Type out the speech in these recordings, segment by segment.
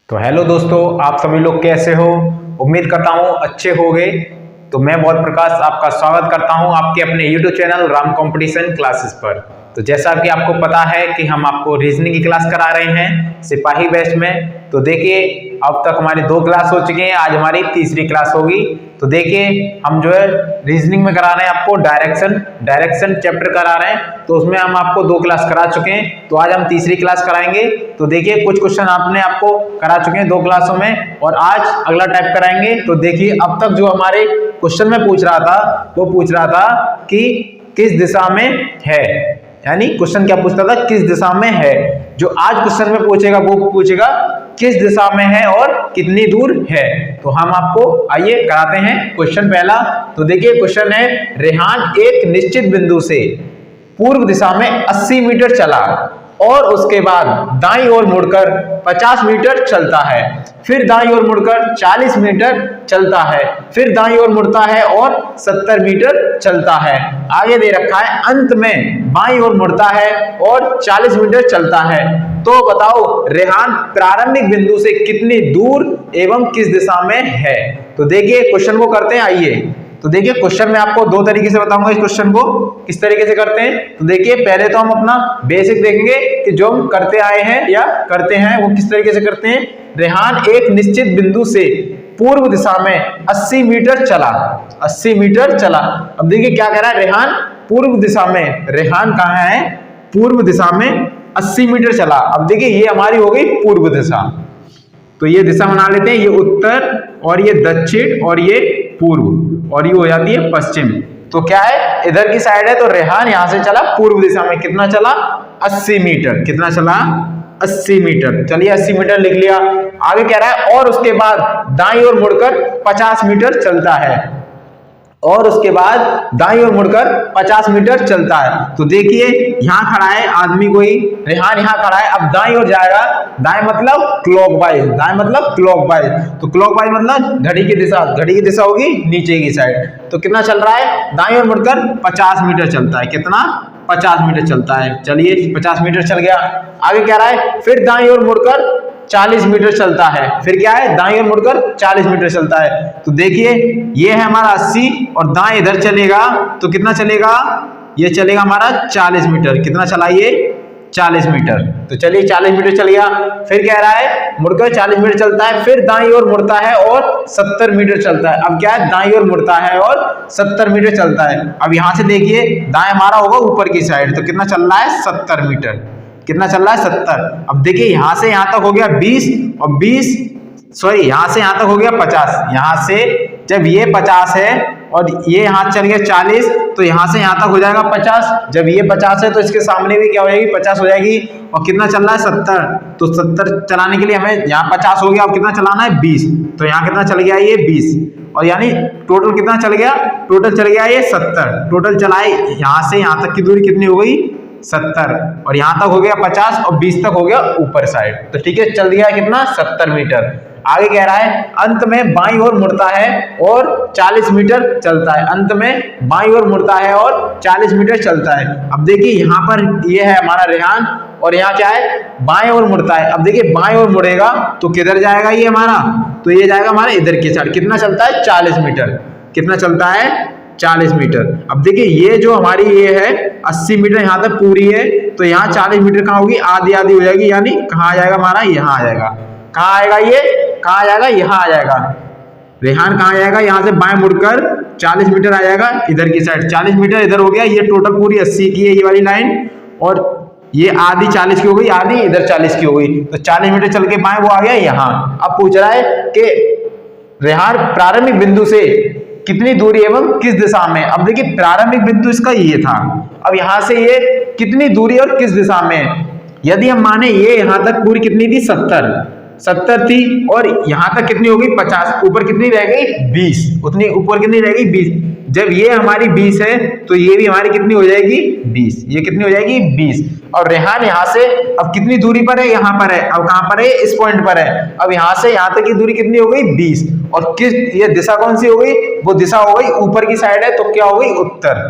तो हेलो दोस्तों, आप सभी लोग कैसे हो। उम्मीद करता हूँ अच्छे होंगे। तो मैं बहुत प्रकाश आपका स्वागत करता हूँ आपके अपने YouTube channel Ram competition classes पर। तो जैसा कि आपको पता है कि हम आपको रीजनिंग की क्लास करा रहे हैं सिपाही बैच में। तो देखिए अब तक हमारी 2 क्लास हो चुकी हैं, आज हमारी तीसरी क्लास होगी। तो देखिए हम जो है रीजनिंग में करा रहे हैं आपको डायरेक्शन चैप्टर करा रहे हैं। तो उसमें हम आपको 2 क्लास करा चुके हैं, तो आज हम तीसरी क्लास कराएंगे। तो देखिए कुछ क्वेश्चन आपको करा चुके हैं 2 क्लासों में और आज अगला टाइप कराएंगे। तो देखिए अब तक जो हमारे क्वेश्चन में पूछ रहा था वो पूछ रहा था कि किस दिशा में है, यानी क्वेश्चन क्या पूछता था, किस दिशा में है। जो आज क्वेश्चन में पूछेगा वो पूछेगा किस दिशा में है और कितनी दूर है। तो हम आपको आइए कराते हैं क्वेश्चन पहला। तो देखिए क्वेश्चन है, रेहान एक निश्चित बिंदु से पूर्व दिशा में 80 मीटर चला और उसके बाद दाईं ओर मुड़कर 50 मीटर चलता है, फिर दाईं ओर मुड़कर 40 मीटर चलता है, फिर दाईं ओर मुड़ता है और 70 मीटर चलता है। आगे दे रखा है अंत में बाईं ओर मुड़ता है और 40 मीटर चलता है। तो बताओ रेहान प्रारंभिक बिंदु से कितनी दूर एवं किस दिशा में है। तो देखिए क्वेश्चन को करते हैं, आइए। तो देखिए क्वेश्चन में आपको 2 तरीके से बताऊंगा इस क्वेश्चन को किस तरीके से करते हैं। तो देखिए पहले तो हम अपना बेसिक देखेंगे कि जो हम करते आए हैं या करते हैं वो किस तरीके से करते हैं। रेहान एक निश्चित बिंदु से पूर्व दिशा में 80 मीटर चला, 80 मीटर चला। अब देखिए क्या कह रहा है, रेहान पूर्व दिशा में, रेहान कहाँ है, पूर्व दिशा में 80 मीटर चला। अब देखिए ये हमारी हो गई पूर्व दिशा, तो ये दिशा बना लेते हैं, ये उत्तर और ये दक्षिण और ये पूर्व और ये हो जाती है पश्चिम। तो क्या है, इधर की साइड है, तो रेहान यहां से चला पूर्व दिशा में, कितना चला 80 मीटर, कितना चला 80 मीटर। चलिए 80 मीटर लिख लिया। आगे कह रहा है और उसके बाद दाईं ओर मुड़कर 50 मीटर चलता है, और उसके बाद दाईं ओर मुड़कर 50 मीटर चलता है। तो देखिए यहां खड़ा है आदमी कोई, रेहान यहां खड़ा है, अब दाईं ओर जाएगा, दाएं मतलब क्लॉकवाइज, दाएं मतलब क्लॉकवाइज। तो क्लॉकवाइज मतलब घड़ी की दिशा, घड़ी की दिशा होगी नीचे की साइड। तो कितना चल रहा है, दाईं ओर मुड़कर 50 मीटर चलता है, कितना 50 मीटर चलता है। चलिए 50 मीटर चल गया। आगे कह रहा है फिर दाईं ओर मुड़कर 40 मीटर चलता है, फिर क्या है दाईं ओर मुड़कर 40 मीटर चलता है। तो देखिए ये है हमारा 80 और दाएं इधर चलेगा तो कितना चलेगा, ये चलेगा हमारा 40 मीटर, कितना चला ये 40 मीटर। तो चलिए 40 मीटर चल गया। फिर कह रहा है मुड़कर 40 मीटर चलता है, फिर दाईं ओर मुड़ता है और 70 मीटर चलता है। अब क्या है, दाईं ओर मुड़ता है और 70 मीटर चलता है। अब यहां से देखिए दाएं हमारा होगा ऊपर की साइड, तो कितना चल रहा है 70 मीटर, कितना चल रहा है 70। अब देखिए यहां से यहां तक हो गया 20 और 20 सॉरी यहां से यहां तक हो गया 50। यहां से जब ये 50 है और ये यहां चल गया 40, तो यहां से यहां तक हो जाएगा 50। जब ये 50 है तो इसके सामने भी क्या हो जाएगी 50 हो जाएगी। और कितना चल रहा है 70, तो 70 चलाने के लिए हमें यहाँ 50 हो गया, अब कितना चलाना है 20, तो यहाँ कितना चल गया ये 20, और यानी टोटल कितना चल गया, टोटल चल गया ये 70। टोटल चलाए यहाँ से यहाँ तक की दूरी कितनी हो गई 70, और यहां तक हो गया 50 और 20 तक हो गया ऊपर साइड। तो ठीक है चल दिया कितना 70 मीटर। आगे कह रहा है अंत में बाईं ओर मुड़ता है और 40 मीटर चलता है, अंत में बाईं ओर मुड़ता है और 40 मीटर चलता है। अब देखिए यहाँ पर ये है हमारा रेहान और यहाँ क्या है बाएं ओर मुड़ता है। अब देखिए बाएं ओर मुड़ेगा तो किधर जाएगा ये हमारा, तो ये जाएगा हमारा इधर की साइड, कितना चलता है 40 मीटर, कितना चलता है 40 मीटर। अब देखिए ये जो हमारी ये है 80 मीटर यहाँ तक पूरी है, तो यहाँ 40 मीटर कहाँ होगी, आधी आधी हो जाएगी, यानी कहाँ आ जाएगा हमारा, यहाँ आ जाएगा। कहाँ आएगा ये, कहाँ आ जाएगा, यहाँ आ जाएगा। रेहान कहाँ आ जाएगा, यहाँ से बाएं मुड़कर 40 मीटर आ जाएगा इधर की साइड, 40 मीटर इधर हो गया। ये टोटल पूरी 80 की है ये वाली लाइन, और ये आधी 40 की हो गई, आधी इधर 40 की हो गई। तो 40 मीटर चल के बाएं वो आ गया यहाँ। अब पूछ रहा है कि रेहान प्रारंभिक बिंदु से कितनी दूरी एवं किस दिशा में। अब देखिए प्रारंभिक बिंदु इसका ये था, अब यहां से ये कितनी दूरी और किस दिशा में। यदि हम माने ये यहां तक पूरी कितनी थी 70 थी, और यहां तक कितनी हो गई 50, ऊपर कितनी रह गई 20, उतनी ऊपर कितनी रह गई 20। जब ये हमारी 20 है तो ये भी हमारी कितनी हो जाएगी 20, ये कितनी हो जाएगी 20। और रेहान यहाँ से अब कितनी दूरी पर है, यहाँ पर है, अब कहाँ पर है इस पॉइंट पर है। अब यहाँ से यहाँ तक की दूरी कितनी हो गई 20, और किस ये दिशा कौन सी हो गई, वो दिशा हो गई ऊपर की साइड है, तो क्या हो गई उत्तर,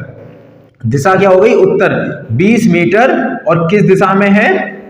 दिशा क्या हो गई उत्तर 20 मीटर, और किस दिशा में है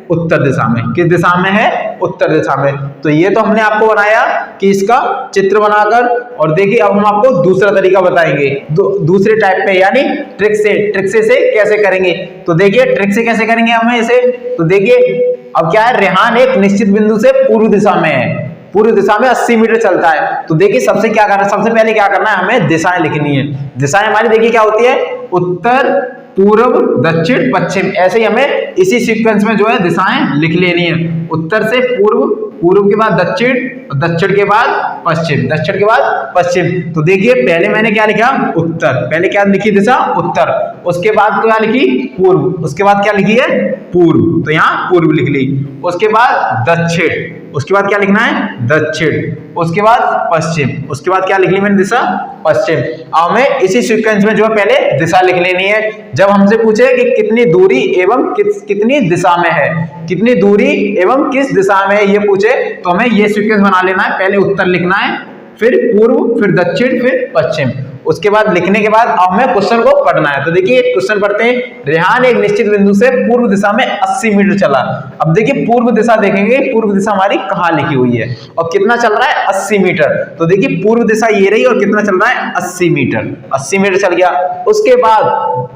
उत्तर दिशा में। किस दिशा में है? उत्तर दिशा में। तो ये तो हमने आपको बनाया कि इसका चित्र बनाकर, और देखिए अब हम आपको दूसरा तरीका बताएंगे दूसरे टाइप पे, यानी ट्रिक से कैसे करेंगे। तो देखिए ट्रिक से कैसे करेंगे हम इसे। तो देखिए अब क्या है, रेहान एक निश्चित बिंदु से पूर्व दिशा में है, पूर्व दिशा में 80 मीटर चलता है। तो देखिए सबसे पहले क्या करना है, हमें दिशाएं लिखनी है। दिशाएं हमारी देखिए क्या होती है, उत्तर, पूर्व, दक्षिण, पश्चिम, ऐसे ही हमें इसी सीक्वेंस में जो है दिशाएं लिख लेनी है। उत्तर से पूर्व, पूर्व के बाद दक्षिण, दक्षिण के बाद पश्चिम, दक्षिण के बाद पश्चिम। तो देखिए पहले मैंने क्या लिखा, उत्तर, पहले क्या लिखी दिशा, उत्तर, उसके बाद क्या लिखी, पूर्व, उसके बाद क्या लिखी है, पूर्व, तो यहाँ पूर्व लिख ली। उसके बाद दक्षिण, उसके बाद क्या लिखना है, दक्षिण, उसके बाद पश्चिम, उसके बाद क्या लिख ली मैंने, दिशा पश्चिम। अब हमें इसी सीक्वेंस में जो है पहले दिशा लिख लेनी है। जब हमसे पूछे कि कितनी दूरी एवं कितनी दिशा में है, कितनी दूरी एवं किस दिशा में है ये पूछे, तो हमें ये सीक्वेंस बना लेना है। पहले उत्तर लिखना है, फिर पूर्व, फिर दक्षिण, फिर पश्चिम। उसके बाद लिखने के बाद अब हमें क्वेश्चन को पढ़ना है। तो देखिए क्वेश्चन पढ़ते हैं। रेहान एक निश्चित बिंदु से पूर्व दिशा में 80 मीटर चला। अब देखिए पूर्व दिशा देखेंगे, पूर्व दिशा हमारी कहाँ लिखी हुई है और कितना चल रहा है, 80 मीटर। तो देखिए पूर्व दिशा ये रही और कितना चल रहा है, 80 मीटर, 80 मीटर चल गया। उसके बाद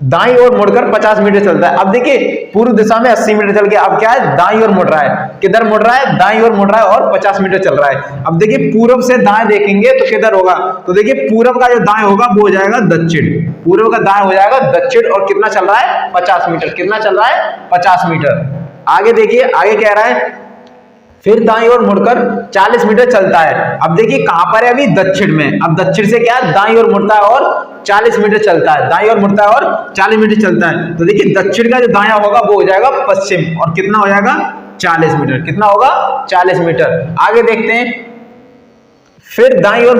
दाईं ओर मुड़कर 50 मीटर चलता है। अब देखिए पूर्व दिशा में 80 मीटर चल गया, अब क्या है, दाईं ओर मुड़ रहा है। किधर मुड़ रहा है, दाईं ओर मुड़ रहा है और 50 मीटर चल रहा है। अब देखिए पूर्व से दाएं देखेंगे तो किधर होगा, तो देखिए पूर्व का जो दाएं होगा वो हो जाएगा दक्षिण, पूर्व का दाएं हो जाएगा दक्षिण, और कितना चल रहा है, 50 मीटर, कितना चल रहा है, 50 मीटर। आगे देखिए, आगे कह रहा है फिर दाईं ओर मुड़कर 40 मीटर चलता है। अब देखिए कहां पर है, अभी दक्षिण में। अब दक्षिण से क्या है, दाईं ओर मुड़ता है और 40 मीटर चलता है, दाईं ओर मुड़ता है और 40 मीटर चलता है। तो देखिए दक्षिण का जो दायां होगा वो हो जाएगा पश्चिम, और कितना हो जाएगा, 40 मीटर, कितना होगा, 40 मीटर। आगे देखते हैं, फिर दाईं ओर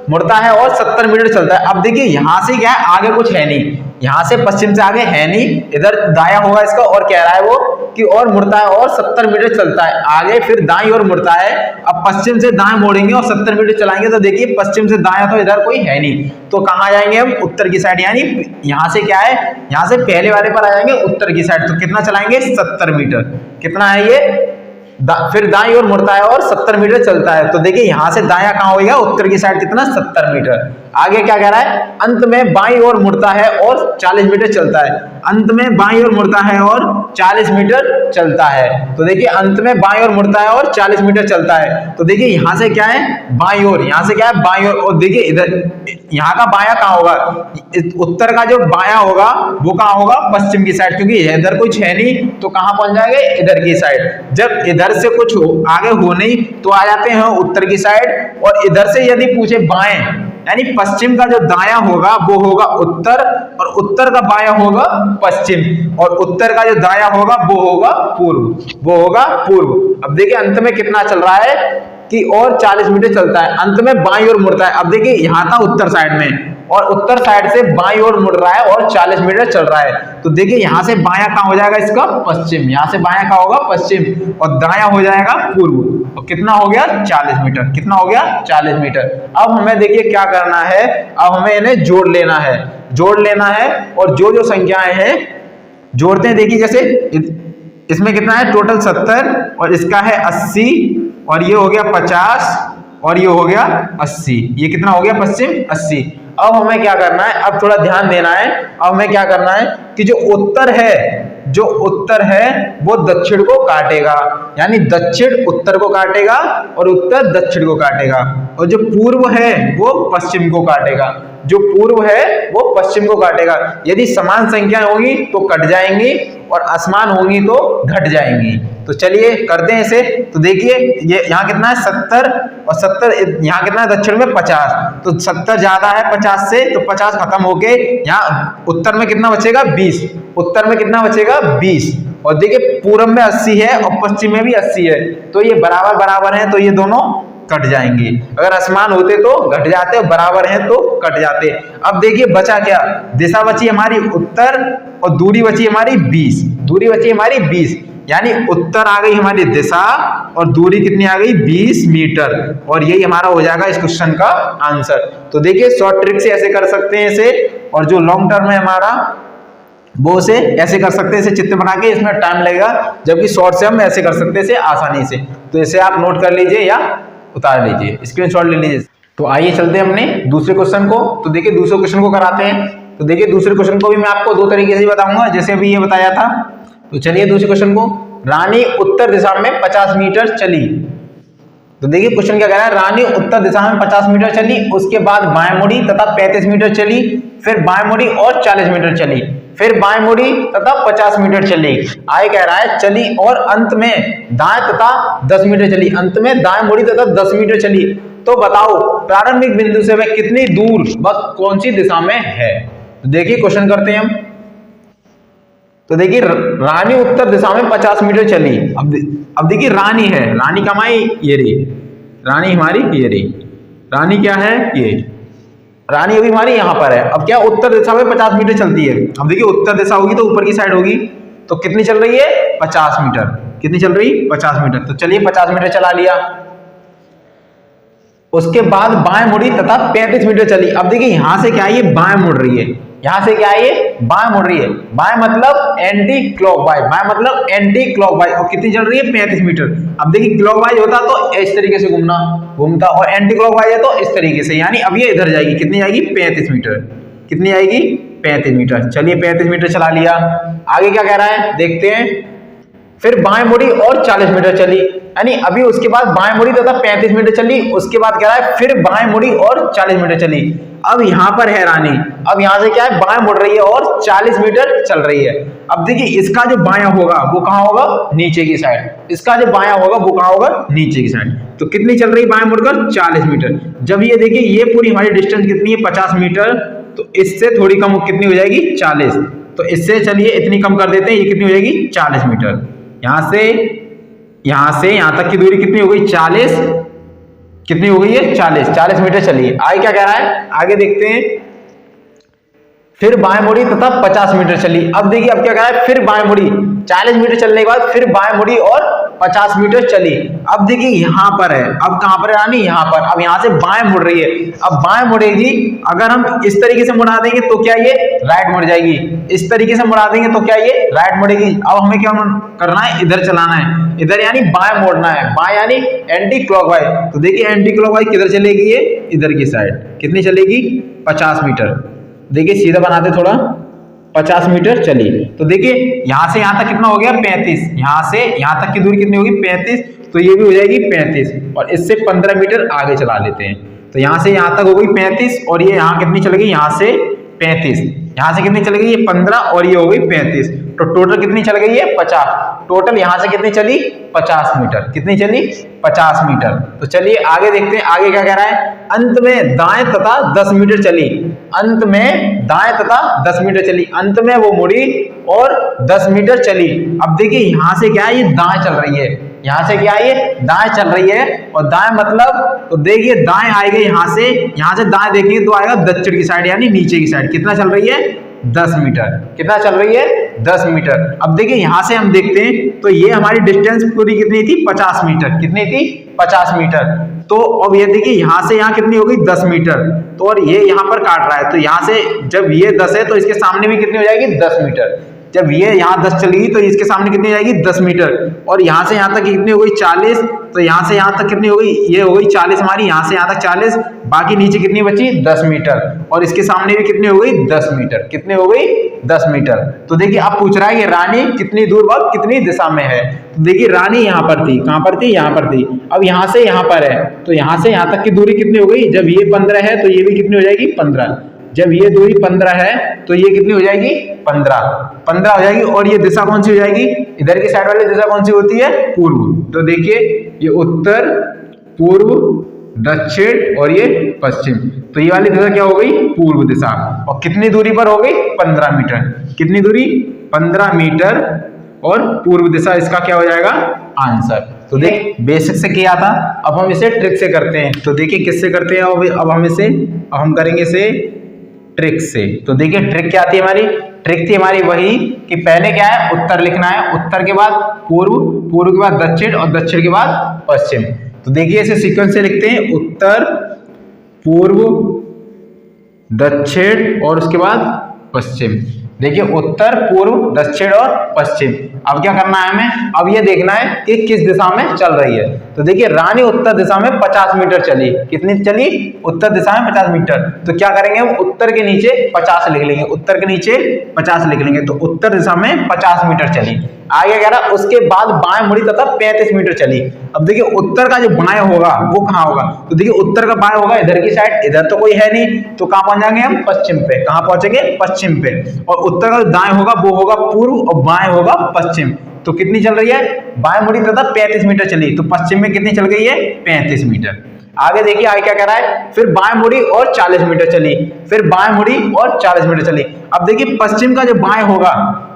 मुड़ता है और 70 मीटर चलता है। अब देखिए यहां से क्या है, आगे कुछ है नहीं, यहां से पश्चिम से आगे है नहीं, इधर दायां होगा इसका, और कह रहा है वो कि और मुड़ता है और 70 मीटर चलता है आगे, फिर दाईं ओर मुड़ता है। अब पश्चिम से दाएं मोड़ेंगे और 70 मीटर चलाएंगे, तो देखिए पश्चिम से दायां तो इधर कोई है नहीं, तो कहां जाएंगे हम, उत्तर की साइड, यानी यहां से क्या है, यहां से पहले वाले पर आ जाएंगे, उत्तर की साइड। तो कितना चलाएंगे, 70 मीटर, कितना है ये, फिर दाईं ओर मुड़ता है और 70 मीटर चलता है। तो देखिए यहां से दायां कहां होगा, उत्तर की साइड, कितना, 70 मीटर। आगे क्या कह रहा है, अंत में बाईं ओर मुड़ता है और 40 मीटर चलता है। अंत में बाईं ओर मुड़ता है और 40 मीटर चलता है। तो देखिए अंत में बाईं ओर मुड़ता है और 40 मीटर चलता है। तो देखिए यहां से क्या है, बाईं ओर, यहां से क्या है, बाईं ओर, और देखिए इधर यहाँ का बायां कहां होगा, उत्तर का जो बायां होगा वो कहां होगा, पश्चिम की साइड, क्योंकि इधर कुछ है नहीं, तो कहां पहुंच जाएंगे, इधर की साइड। जब इधर से कुछ आगे हो नहीं तो आ जाते हैं उत्तर की साइड, और इधर से यदि पूछे बाएं, यानी पश्चिम का जो दायां होगा वो होगा उत्तर, और उत्तर का बायां होगा पश्चिम, और उत्तर का जो दायां होगा वो होगा पूर्व, वो होगा पूर्व। अब देखिए अंत में कितना चल रहा है कि और 40 मीटर चलता है, अंत में बाईं ओर मुड़ता है। अब देखिए यहां था उत्तर साइड में, और उत्तर साइड से बाईं ओर मुड़ रहा है और 40 मीटर चल रहा है। तो देखिए यहां से बायां कहां हो जाएगा इसका, पश्चिम, यहां से बायां कहां होगा, पश्चिम, और दायां हो जाएगा पूर्व, और कितना हो गया, 40 मीटर, कितना हो गया, 40 मीटर। अब हमें देखिए क्या करना है, अब हमें इन्हें जोड़ लेना है, जोड़ लेना है, और जो जो संख्याएं हैं जोड़ते हैं। देखिए जैसे इसमें कितना है, टोटल 70, और इसका है 80, और ये हो गया 50, और ये हो गया 80, ये कितना हो गया, पश्चिम 80। अब हमें क्या करना है, अब थोड़ा ध्यान देना है। अब हमें क्या करना है कि जो उत्तर है, जो उत्तर है वो दक्षिण को काटेगा, यानी दक्षिण उत्तर को काटेगा और उत्तर दक्षिण को काटेगा, और जो पूर्व है वो पश्चिम को काटेगा, जो पूर्व है वो पश्चिम को काटेगा। यदि समान संख्या होगी तो कट जाएंगी, और असमान होंगी तो घट जाएंगी। तो चलिए करते हैं इसे। तो देखिए ये यहाँ कितना है, 70, और 70 यहाँ कितना है, दक्षिण में 50, तो 70 ज्यादा है 50 से, तो 50 खत्म होके यहाँ उत्तर में कितना बचेगा, 20, उत्तर में कितना बचेगा, 20, और देखिए पूर्व में 80 है और पश्चिम में भी 80 है, तो ये बराबर बराबर है, तो ये दोनों कट जाएंगे। अगर असमान होते तो घट जाते, बराबर हैं तो कट जाते। अब देखिए बचा क्या, दिशा बची हमारी उत्तर, और दूरी बची हमारी 20, दूरी बची हमारी 20, यानी उत्तर आ गई हमारी दिशा, और दूरी कितनी आ गई, 20 मीटर, और यही हमारा हो जाएगा इस क्वेश्चन का आंसर। तो देखिए शॉर्ट ट्रिक से ऐसे कर सकते हैं इसे, और जो लॉन्ग टर्म है हमारा वो उसे ऐसे कर सकते हैं, इसे चित्र बना के, इसमें टाइम लगेगा, जबकि शॉर्ट से हम ऐसे कर सकते हैं इसे आसानी से। तो इसे आप नोट कर लीजिए या उतार लीजिए, स्क्रीनशॉट ले लीजिए। तो आइए चलते हैं अपने दूसरे क्वेश्चन को। तो देखिए दूसरे क्वेश्चन को कराते हैं। तो देखिए दूसरे क्वेश्चन को भी मैं आपको दो तरीके से बताऊंगा, जैसे अभी ये बताया था। तो चलिए दूसरे क्वेश्चन को, रानी उत्तर दिशा में 50 मीटर चली। तो देखिए क्वेश्चन क्या कह रहा है, रानी उत्तर दिशा में 50 मीटर चली, उसके बाद बाएं मुड़ी तथा 35 मीटर चली, फिर बाएं मुड़ी और 40 मीटर चली, फिर बाएं मुड़ी तथा 50 मीटर चली। आगे कह रहा है चली और अंत में दाएं तथा 10 मीटर चली, अंत में दाएं मुड़ी तथा 10 मीटर चली। तो बताओ प्रारंभिक बिंदु से वह कितनी दूर व कौन सी दिशा में है। तो देखिए क्वेश्चन करते हैं हम। तो देखिए रानी उत्तर दिशा में 50 मीटर चली। अब देखिए रानी है, रानी का माई ये रही, रानी हमारी ये रही, रानी क्या है ये, रानी अभी हमारी यहाँ पर है। अब क्या उत्तर दिशा में 50 मीटर चलती है। अब देखिए उत्तर दिशा होगी तो ऊपर की साइड होगी, तो कितनी चल रही है 50 मीटर। कितनी चल रही 50 मीटर। तो चलिए 50 मीटर चला लिया। उसके बाद बाएं मुड़ी तथा 35 मीटर चली। अब देखिए यहां से क्या है, ये बाएं मुड़ रही है, यहां से क्या है ये बाएं मुड़ रही है। बाएं मतलब एंटी क्लॉकवाइज, बाएं मतलब एंटी क्लॉकवाइज। और कितनी चल रही है 35 मीटर। अब देखिए क्लॉकवाइज होता तो इस तरीके से घूमता, और एंटी क्लॉकवाइज है तो इस तरीके से, यानी अब ये इधर जाएगी। कितनी जाएगी 35 मीटर। कितनी आएगी 35 मीटर। चलिए 35 मीटर चला लिया। आगे क्या कह रहा है देखते हैं। फिर बाएं मुड़ी और 40 मीटर चली, यानी अभी उसके बाद बाएं मुड़ी तथा 35 मीटर चली, उसके बाद कह रहा है फिर बाएं मुड़ी और 40 मीटर चली। अब यहां पर है रानी, अब यहां से क्या है बाएं मुड़ रही है और 40 मीटर चल रही है। अब देखिए इसका जो बायां होगा वो कहां होगा, नीचे की साइड, इसका जो बायां होगा वो कहां होगा, नीचे की साइड। तो कितनी चल रही है बाएं मुड़कर 40 मीटर। जब ये देखिए ये पूरी हमारी डिस्टेंस कितनी है 50 मीटर, तो इससे थोड़ी कम कितनी हो जाएगी 40। तो इससे चलिए इतनी कम कर देते हैं, ये कितनी हो जाएगी 40 मीटर। यहां से यहां तक की दूरी कितनी हो गई 40, कितनी हो गई है 40 मीटर चलिए। आगे क्या कह रहा है, आगे देखते हैं। फिर बाएं मुड़ी तथा 50 मीटर चली। अब देखिए अब क्या कह रहा है, फिर बाएं मुड़ी 40 मीटर चलने के बाद फिर बाएं मुड़ी और 50 मीटर चली। अब देखिए यहां पर है, अब कहां पर है रानी, यहां पर। अब यहां से बाएं मुड़ रही है, अब बाएं मुड़ेगी। अगर हम इस तरीके से मुड़ा देंगे तो क्या ये राइट मुड़ जाएगी, इस तरीके से मुड़ा देंगे तो क्या ये राइट मुड़ेगी। अब हमें क्या करना है, इधर चलाना है, इधर यानी बाएं मोड़ना है, बाएं यानी एंटी क्लॉकवाइज। तो देखिए एंटी क्लॉकवाइज किधर चलेगी, ये इधर की साइड। कितनी चलेगी 50 मीटर। देखिए सीधा बनाते थोड़ा, 50 मीटर चली। तो देखिए यहां से यहां तक कितना हो गया 35, यहां से यहां तक की दूरी कितनी होगी 35, तो ये भी हो जाएगी 35। और इससे 15 मीटर आगे चला लेते हैं। तो यहां से यहां तक हो गई 35, और ये यहां कितनी चलेगी, यहां से 35, यहां से कितनी चल गई ये 15, और ये हो गई 35। तो टोटल कितनी चल गई है 50। टोटल यहां से कितनी चली 50 मीटर। कितनी चली 50 मीटर। तो चलिए आगे देखते हैं, आगे क्या कह रहा है। अंत में दाएं तथा 10 मीटर चली, अंत में दाएं तथा 10 मीटर चली, अंत में वो मुड़ी और 10 मीटर चली। अब देखिए यहां से क्या है, ये दाएं चल रही है, यहां से क्या है ये दाएं चल रही है। और दाएं मतलब, तो देखिए दाएं आएगी यहां से दाएं देखिए तो आएगा दक्षिण की साइड यानी नीचे की साइड। कितना चल रही है 10 मीटर। कितना चल रही है 10 मीटर। अब देखिए यहां से हम देखते हैं तो ये हमारी डिस्टेंस पूरी कितनी थी 50 मीटर। कितनी थी 50 मीटर। तो अब ये देखिए यहां से यहां कितनी हो गई 10 मीटर। तो और ये यहां पर काट रहा है, तो यहां से जब ये 10 है तो इसके सामने भी कितनी हो जाएगी 10 मीटर। जब ये यहाँ 10 चलेगी तो इसके सामने कितनी जाएगी 10 मीटर। और यहाँ से यहाँ तक कितनी हो गई 40। तो यहाँ से यहाँ तक कितनी हो गई, ये हो गई 40 हमारी, यहाँ से यहाँ तक 40। बाकी नीचे कितनी बची 10 मीटर। और इसके सामने भी कितनी हो गई 10 मीटर। कितनी हो गई 10 मीटर। तो देखिए अब पूछ रहा है कि रानी कितनी दूर व कितनी दिशा में है। तो देखिए रानी यहाँ पर थी, कहाँ पर थी, यहाँ पर थी। अब यहाँ से यहाँ पर है, तो यहाँ से यहाँ तक की दूरी कितनी हो गई, जब ये 15 है तो ये भी कितनी हो जाएगी 15। जब ये दूरी 15 है तो ये कितनी हो जाएगी 15 हो जाएगी। और ये दिशा कौन सी हो जाएगी, इधर की साइड वाली दिशा कौन सी होती है पूर्व। तो देखिए ये उत्तर, पूर्व, दक्षिण और ये पश्चिम। तो ये वाली दिशा क्या हो गई पूर्व दिशा। और कितनी दूरी पर हो गई 15 मीटर। कितनी दूरी 15 मीटर। और पूर्व दिशा इसका क्या हो जाएगा आंसर। तो देख बेसिक से किया था, अब हम इसे ट्रिक से करते हैं। तो देखिए किससे करते हैं अब हम करेंगे इसे ट्रिक से। तो देखिए ट्रिक क्या आती है हमारी, ट्रिक थी हमारी वही कि पहले क्या है उत्तर लिखना है, उत्तर के बाद पूर्व, पूर्व के बाद दक्षिण और दक्षिण के बाद पश्चिम। तो देखिए इसे सीक्वेंस से लिखते हैं, उत्तर, पूर्व, दक्षिण और उसके बाद पश्चिम। देखिए उत्तर, पूर्व, दक्षिण और पश्चिम। अब क्या करना है हमें, अब ये देखना है कि किस दिशा में चल रही है। तो देखिए रानी उत्तर दिशा में 50 मीटर चली। कितनी चली? उत्तर दिशा में 50 मीटर। तो क्या करेंगे हम, उत्तर के नीचे 50 लिख लेंगे, उत्तर के नीचे 50 लिख लेंगे। तो उत्तर दिशा में 50 मीटर चली। आगे कह रहा उसके बाद बाएं मुड़ी तथा 35 मीटर चली। अब देखिए उत्तर का जो बाएं होगा वो कहाँ होगा, तो देखिए उत्तर का बाएं होगा इधर की साइड, इधर तो कोई है नहीं, तो कहाँ पहुंच जाएंगे हम, पश्चिम पे। कहाँ पहुंचेंगे, पश्चिम पे। और उत्तर का जो दाएं होगा वो होगा पूर्व और बाएं होगा पश्चिम। तो कितनी चल रही है, बाएं मुड़ी तथा 35 मीटर चली। तो पश्चिम में कितनी चल गई है, 35 मीटर। आगे देखिए आगे क्या कह रहा है, फिर बाएं मुड़ी और 40 मीटर चली, फिर बाएं मुड़ी और 40 मीटर चली। अब देखिए पश्चिम का जो बाएं होगा,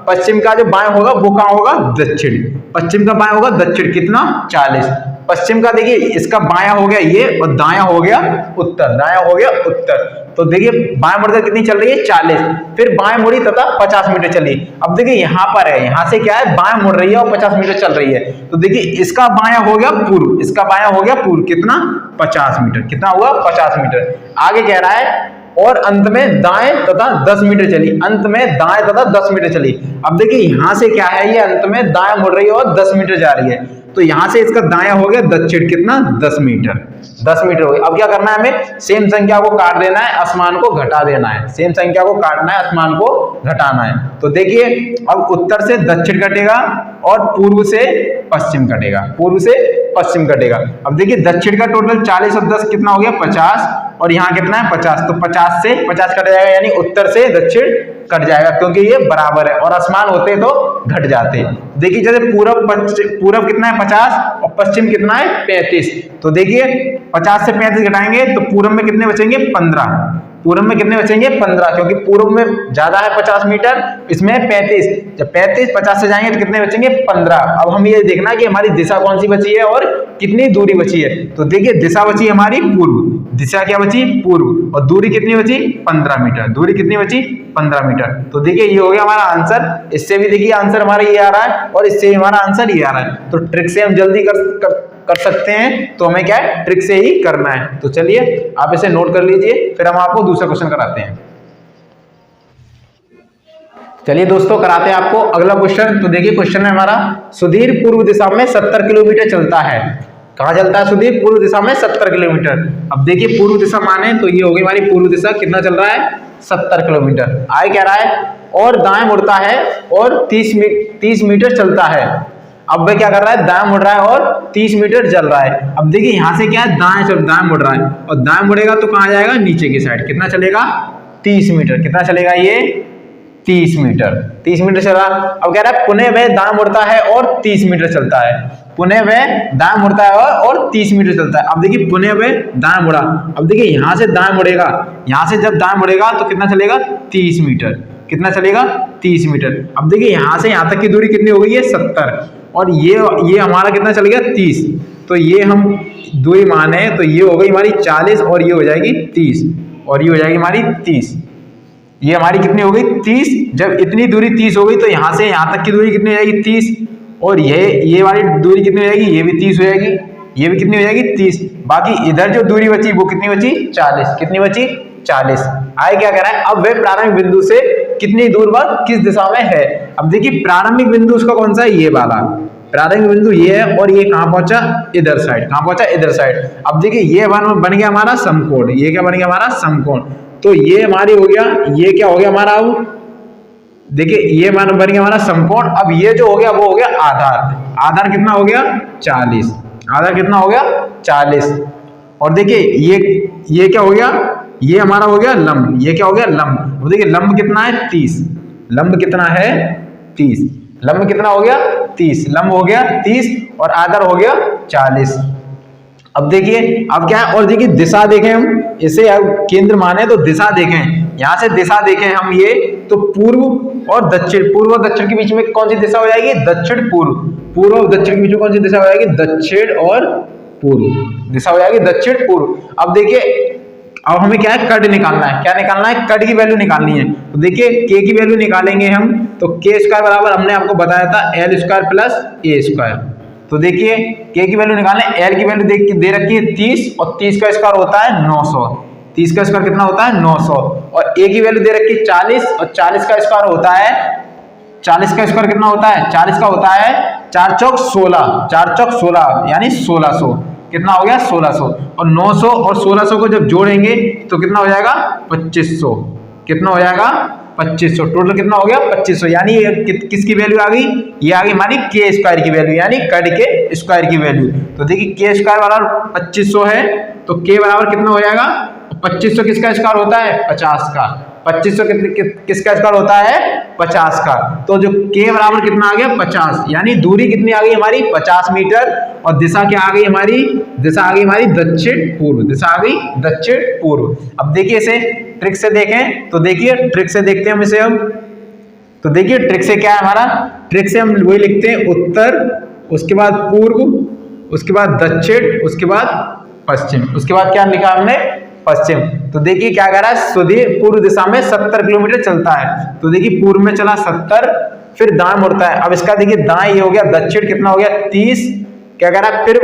पश्चिम का जो बाएं होगा वो कहाँ होगा, दक्षिण। पश्चिम का बाएं होगा दक्षिण, कितना, 40। पश्चिम का देखिए इसका बायां हो गया ये और दायां हो गया उत्तर, दायां हो गया उत्तर। तो देखिए बाएं मुड़ी कितनी चल रही है, 40। फिर बाएं मुड़ी तथा 50 मीटर चली। अब देखिए यहाँ पर है, यहाँ से क्या है, बाएं मुड़ रही है और 50 मीटर चल रही है। तो देखिए इसका बायां हो गया पूर्व, इसका बायां हो गया पूर्व, कितना, 50 मीटर। कितना हुआ, 50 मीटर। आगे कह रहा है और अंत में दाएं तथा 10 मीटर चली। अंत में दाएं तथा 10 मीटर चली। अब देखिए यहां से क्या है, ये अंत में दाएं मुड़ रही है और 10 मीटर जा रही है। तो यहां से इसका दायां हो गया दक्षिण, कितना, 10 मीटर। 10 मीटर हो गया। अब क्या करना है हमें, सेम संख्या को काट देना है, आसमान को घटा देना है। सेम संख्या को काटना है, आसमान को घटाना है। तो देखिए अब उत्तर से दक्षिण कटेगा और पूर्व से पश्चिम कटेगा, पूर्व से पश्चिम कटेगा। अब देखिए दक्षिण का टोटल 40 और 10 कितना हो गया, 50। और यहाँ कितना है, 50। तो 50 से 50 कट जाएगा, यानी उत्तर से दक्षिण कट जाएगा, क्योंकि ये बराबर है और आसमान होते तो घट जाते। देखिए जैसे पूरब कितना है, 50 और पश्चिम कितना है, 35। तो देखिए 50 से 35 घटाएंगे तो पूरब में कितने बचेंगे, 15। पूरब में कितने बचेंगे, 15, क्योंकि पूर्व में ज्यादा है 50 मीटर, इसमें 35। जब 35 50 से जाएंगे तो कितने बचेंगे, 15। अब हम ये देखना कि हमारी दिशा कौन सी बची है और कितनी दूरी बची है। तो देखिए दिशा बची हमारी पूर्व, दिशा क्या बची, पूर्व, और दूरी कितनी बची, 15 मीटर। दूरी कितनी बची, 15 मीटर। तो देखिए ये हो गया हमारा आंसर। इससे भी देखिए आंसर हमारा ये आ रहा है और इससे भी हमारा आंसर ये आ रहा है। तो ट्रिक से हम जल्दी कर सकते हैं, तो हमें क्या है, ट्रिक से ही करना है। तो चलिए आप इसे नोट कर लीजिए, फिर हम आपको दूसरा क्वेश्चन कराते हैं। चलिए दोस्तों कराते हैं आपको अगला क्वेश्चन। तो देखिए क्वेश्चन है हमारा, सुधीर पूर्व दिशा में 70 किलोमीटर चलता है। कहाँ चलता है सुधीर, पूर्व दिशा में 70 किलोमीटर। अब देखिए पूर्व दिशा माने तो ये होगी हमारी पूर्व दिशा, कितना चल रहा है, 70 किलोमीटर। आगे कह रहा है और दाएं मुड़ता है और 30 मीटर चलता है। अब वह क्या कर रहा है, दाएं मुड़ रहा है और 30 मीटर चल रहा है। अब देखिए यहाँ से क्या है, दाएं मुड़ रहा है और दाएं मुड़ेगा तो कहाँ जाएगा, नीचे की साइड। कितना चलेगा, 30 मीटर। कितना चलेगा ये, 30 मीटर। 30 मीटर चला। अब कह रहा है पुनः वह दाएं मुड़ता है और 30 मीटर चलता है। पुनः वह दाएं मुड़ता है और 30 मीटर चलता है। अब देखिए पुनः वह दाएं मुड़ा। अब देखिए यहाँ से दाएं मुड़ेगा, यहाँ से जब दाएं मुड़ेगा तो कितना चलेगा, 30 मीटर। कितना चलेगा, 30 मीटर। अब देखिए यहाँ से यहाँ तक की दूरी कितनी हो गई है, 70। और ये हमारा कितना चल गया, 30। तो ये हम दूरी माने तो ये हो गई हमारी 40 और ये हो जाएगी 30 और ये हो जाएगी हमारी 30। ये हमारी कितनी हो गई, 30। जब इतनी दूरी 30 हो गई तो यहाँ से यहाँ तक की दूरी कितनी हो जाएगी, 30। और ये वाली दूरी कितनी हो जाएगी, ये भी 30 हो जाएगी। ये भी कितनी हो जाएगी, 30। बाकी इधर जो दूरी बची वो कितनी बची, 40। कितनी बची, 40। आगे क्या कह रहा है, अब वह प्रारंभिक बिंदु से कितनी दूर पर किस दिशा में है। अब देखिए प्रारंभिक बिंदु उसका कौन सा है, ये वाला प्रारंभिक बिंदु ये है और ये कहाँ पहुंचा, इधर साइड। कहाँ पहुंचा, इधर साइड। अब देखिए ये बन गया हमारा समकोण। ये क्या बन गया हमारा, समकोण। तो ये हमारी हो गया, ये क्या हो गया हमारा, अब देखिए ये बन गया हमारा समकोण। अब ये जो हो गया वो हो गया आधार। आधार कितना हो गया, 40। आधार कितना हो गया, 40। और देखिए ये क्या हो गया, ये हमारा हो गया लंब। ये क्या हो गया, लंब। देखिए लंब कितना है, 30। लंब कितना है, 30। लंब कितना हो गया, 30। लंब हो गया 30 और आधार हो गया 40। अब देखिए अब क्या है, और देखिए दिशा देखें हम इसे, अब केंद्र माने तो दिशा देखें, यहाँ से दिशा देखें हम ये, तो पूर्व और दक्षिण, पूर्व और दक्षिण के बीच में कौन सी दिशा हो जाएगी, दक्षिण पूर्व। पूर्व और दक्षिण के बीच में कौन सी दिशा हो जाएगी, दक्षिण और पूर्व दिशा हो जाएगी, दक्षिण पूर्व। अब देखिए अब हमें क्या है, कट निकालना है। क्या निकालना है, कट की वैल्यू निकालनी है। तो देखिए k की वैल्यू निकालेंगे हम, तो k स्क्वायर बराबर हमने आपको बताया था l square plus a square. तो देखिए k की वैल्यू निकालें, l की वैल्यू दे रखी है 30 और 30 का स्क्वायर होता है 900। 30 का स्क्वायर कितना होता है 900, और a की वैल्यू दे रखी है 40, और 40 का स्क्वायर होता है 40 का स्क्वायर कितना होता है 40 का होता है 4 चौक 16, 4 चौक 16 यानी 1600, कितना हो गया 1600, और 900 और 1600 को जब जोड़ेंगे तो कितना हो जाएगा 2500, कितना हो जाएगा 2500, टोटल कितना हो गया 2500, यानी किसकी वैल्यू आ गई, ये आ गई हमारी के स्क्वायर की वैल्यू, यानी कट के स्क्वायर की वैल्यू। तो देखिए के स्क्वायर बराबर 2500 है, तो के बराबर कितना हो जाएगा 2500 किसका स्क्वायर होता है 50 का, 2500 किसका स्क्वायर होता है 50 का, तो जो के बराबर कितना आ गया 50, यानी दूरी कितनी आ गई हमारी 50 मीटर, और दिशा क्या आ गई हमारी, दिशा आ गई हमारी दक्षिण पूर्व, दिशा आ गई दक्षिण पूर्व। अब देखिए इसे ट्रिक से देखें, तो देखिए ट्रिक से देखते हैं हम इसे, हम तो देखिए ट्रिक से क्या है हमारा, ट्रिक से हम वही लिखते हैं उत्तर, उसके बाद पूर्व, उसके बाद दक्षिण, उसके बाद पश्चिम, उसके बाद क्या लिखा हमने पश्चिम। तो देखिए क्या कह रहा है, सुधीर पूर्व दिशा में 70 किलोमीटर चलता है, तो देखिए पूर्व में चला 70, फिर दाएं मुड़ता है, अब इसका देखिए दाएं ये हो गया, दक्षिण कितना हो गया 30, क्या कह रहा है फिर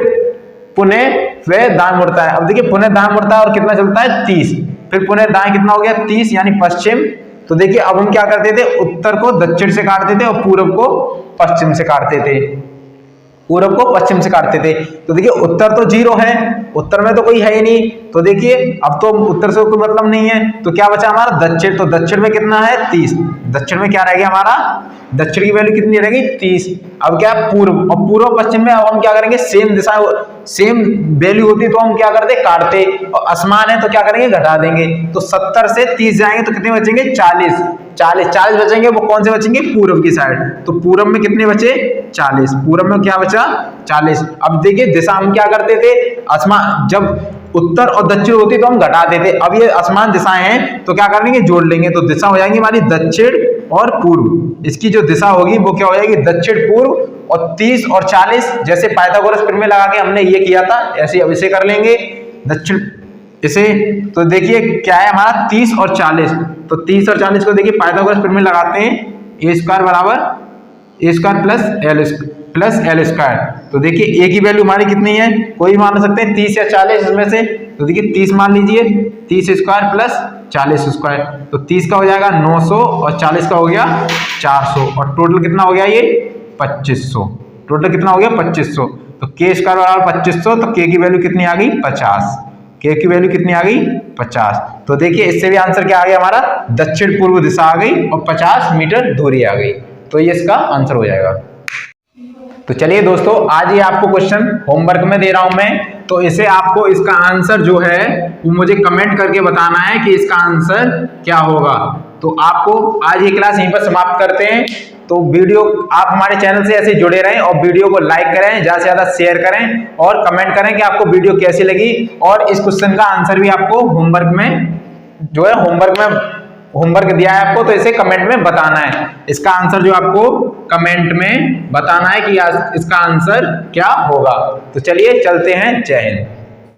पुनः वह दाएं मुड़ता है, अब देखिए पुनः दाएं मुड़ता है और कितना चलता है 30, फिर पुनः दाएं कितना हो गया 30 यानी पश्चिम। तो देखिए अब हम क्या करते थे, उत्तर को दक्षिण से काटते थे और पूर्व को पश्चिम से काटते थे, पूर्व को पश्चिम से काटते थे। तो देखिए उत्तर तो 0 है, उत्तर में तो कोई है ही नहीं, तो देखिए अब तो उत्तर से कोई मतलब नहीं है, तो क्या बचा हमारा दक्षिण, तो दक्षिण में कितना है 30, दक्षिण में क्या रह गया हमारा, दक्षिण की वैल्यू कितनी रहेगी 30। अब क्या पूर्व, और पूर्व पश्चिम में अब हम क्या करेंगे, सेम दिशा सेम वैल्यू होती तो हम क्या करते काटते, और असमान है तो क्या करेंगे घटा देंगे, तो 70 से 30 जाएंगे तो कितने बचेंगे 40, 40 बचेंगे, वो कौन से बचेंगे पूर्व की साइड, तो पूर्व में कितने बचे 40, पूर्व में क्या बचा 40। अब देखिए दिशा हम क्या करते थे, असमान जब उत्तर और दक्षिण होती तो हम घटाते थे, अब ये असमान दिशाएं हैं तो क्या करेंगे जोड़ लेंगे, तो दिशा हो जाएंगी हमारी दक्षिण और पूर्व, इसकी जो दिशा होगी वो क्या हो जाएगी दक्षिण पूर्व, और 30 और 40 जैसे पाइथागोरस प्रमेय लगा के हमने ये किया था, ऐसे अब इसे कर लेंगे दक्षिण इसे। तो देखिए क्या है हमारा 30 और 40, तो 30 और 40 को देखिए पाइथागोरस प्रमेय लगाते हैं, ए स्क्वायर बराबर ए स्क्वायर प्लस एल स्क्वायर। तो देखिए ए की वैल्यू हमारी कितनी है, कोई मान सकते हैं 30 या 40 इसमें से, तो देखिए 30 मान लीजिए, 30 स्क्वायर प्लस 40 स्क्वायर, तो 30 का हो जाएगा 900 और 40 का हो गया 400, और टोटल कितना हो गया ये 2500, टोटल कितना हो गया 2500। तो के स्क्वायर बराबर 2500, तो के की वैल्यू कितनी आ गई 50, के की वैल्यू कितनी आ गई 50। तो देखिए इससे भी आंसर क्या आ गया हमारा, दक्षिण पूर्व दिशा आ गई और 50 मीटर दूरी आ गई, तो ये इसका आंसर हो जाएगा। तो चलिए दोस्तों आज ये आपको क्वेश्चन होमवर्क में दे रहा हूं मैं, तो इसे आपको इसका आंसर जो है वो मुझे कमेंट करके बताना है कि इसका आंसर क्या होगा। तो आपको आज ये क्लास यहीं पर समाप्त करते हैं। तो वीडियो आप हमारे चैनल से ऐसे जुड़े रहें और वीडियो को लाइक करें, ज़्यादा से ज़्यादा शेयर करें और कमेंट करें कि आपको वीडियो कैसी लगी, और इस क्वेश्चन का आंसर भी आपको होमवर्क में जो है होमवर्क दिया है आपको, तो इसे कमेंट में बताना है। इसका आंसर जो आपको कमेंट में बताना है कि इसका आंसर क्या होगा। तो चलिए चलते हैं, जय हिंद।